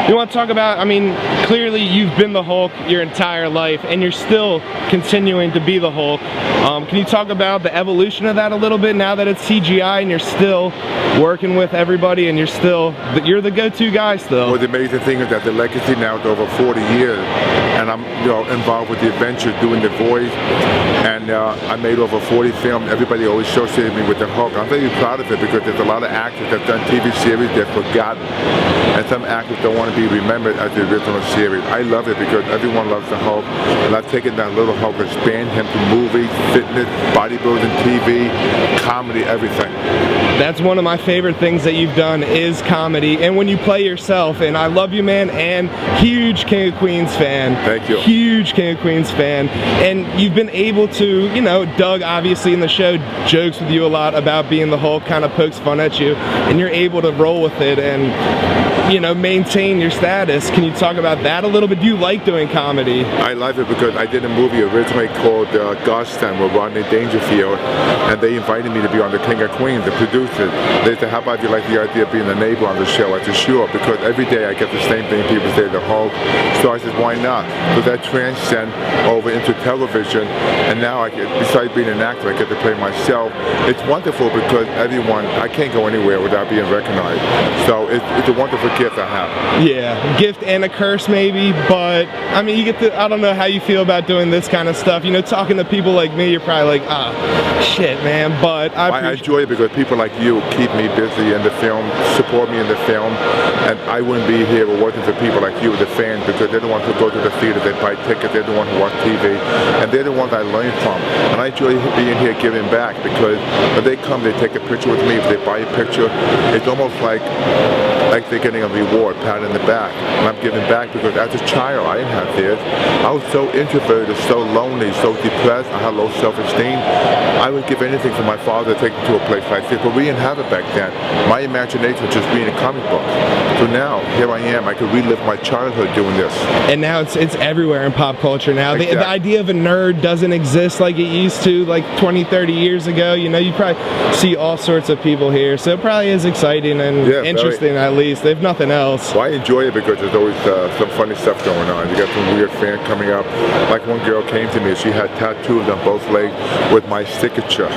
You want to talk about, I mean, clearly you've been the Hulk your entire life and you're still continuing to be the Hulk. Can you talk about the evolution of that a little bit now that it's CGI and you're still working with everybody and you're the go-to guy still? Well, the amazing thing is that the legacy now is over 40 years, and I'm involved with the adventure, doing the voice, and I made over 40 films. Everybody always associated me with the Hulk. I'm very proud of it because there's a lot of actors that have done TV series they're forgotten, and some actors don't want to be remembered as the original series. I love it because everyone loves the Hulk, and I've taken that little Hulk, expanded him to movies, fitness, bodybuilding, TV, comedy, everything. That's one of my favorite things that you've done is comedy, and when you play yourself, and I love you, man, and huge King of Queens fan. Thank you. Huge King of Queens fan, and you've been able to, you know, Doug obviously in the show jokes with you a lot about being the Hulk, kind of pokes fun at you, and you're able to roll with it and, you know, maintain your status. Can you talk about that a little bit? Do you like doing comedy? I love it because I did a movie originally called Gotham with Rodney Dangerfield, and they invited me to be on the King of Queens, the producer. They said, how about you like the idea of being a neighbor on the show? I said, sure, because every day I get the same thing people say, the Hulk. So I said, why not? So that transcend over into television, and now besides being an actor, I get to play myself. It's wonderful because I can't go anywhere without being recognized. So it's a wonderful gift I have. Yeah, gift and a curse maybe, but I mean, you get to, I don't know how you feel about doing this kind of stuff. You know, talking to people like me, you're probably like, ah, shit, man, but I enjoy it because people like you keep me busy in the film, support me in the film, and I wouldn't be here if it wasn't for people like you, the fans, because they're the ones who go to the theater, they buy tickets, they're the ones who watch TV, and they're the ones I learn from. And I enjoy being here giving back because when they come, they take a picture with me. If they buy a picture, it's almost like they're getting a reward, pat in the back. And I'm giving back because as a child, I didn't have this. I was so introverted, so lonely, so depressed. I had low self-esteem. I would give anything for my father to take me to a place like this, but we didn't have it back then. My imagination was just reading comic books. So now, here I am. I could relive my childhood doing this. And now it's everywhere in pop culture now. Exactly. The idea of a nerd doesn't exist like it used to, like 20, 30 years ago. You know, you probably see all sorts of people here, so it probably is exciting and interesting at least, if nothing else. Well, I enjoy it because there's always some funny stuff going on. You got some weird fan coming up. Like one girl came to me, she had tattoos on both legs with my signature.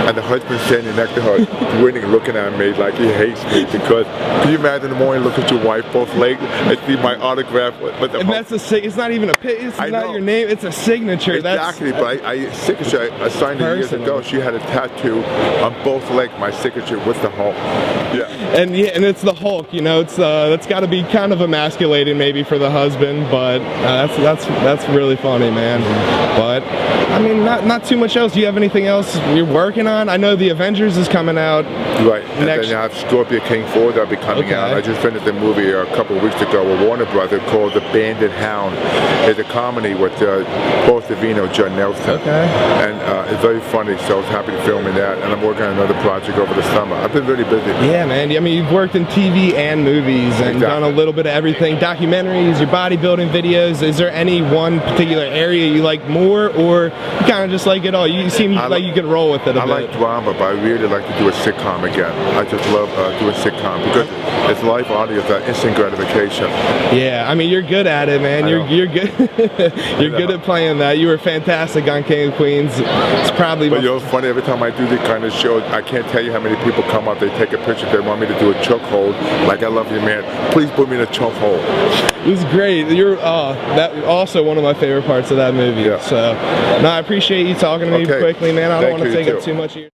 And the husband standing next to her, grinning, looking at me like he hates me because, can you imagine in the morning, look at your wife, both legs, and see my autograph? And that's it's not even it's not your name, it's a signature. Exactly, but I signed it years ago. She had a tattoo on both legs, my signature with the Hulk. Yeah. And it's the Hulk, you know, it's that's got to be kind of emasculating maybe for the husband, but that's really funny, man. But I mean, not too much else. Do you have anything else you're working on? I know the Avengers is coming out. Right, and then you have Scorpion King 4 that'll be coming out. I just finished a movie a couple of weeks ago with Warner Brothers called The Banded Hound. It's a comedy with Paul Savino, John Nelson. And it's very funny, so I was happy to film in that. And I'm working on another project over the summer. I've been really busy. Yeah, man. I mean, you've worked in TV and movies and done a little bit of everything. Documentaries, your bodybuilding videos. Is there any one particular area you like more, or you kind of just like it all? You seem like you can roll with it a bit. I like drama, but I really like to do a sitcom again. I just love doing sitcom because it's live audience, that instant gratification. Yeah, I mean, you're good at it, man. You're good. You're good at playing that. You were fantastic on King of Queens. It's probably. But you know, it's funny. Every time I do these kind of shows, I can't tell you how many people come up. They take a picture. They want me to do a chokehold. Like, I love you, man. Please put me in a chokehold. It was great. You're that also one of my favorite parts of that movie. Yeah. So, no, I appreciate you talking to me quickly, man. I don't want to take up too much of your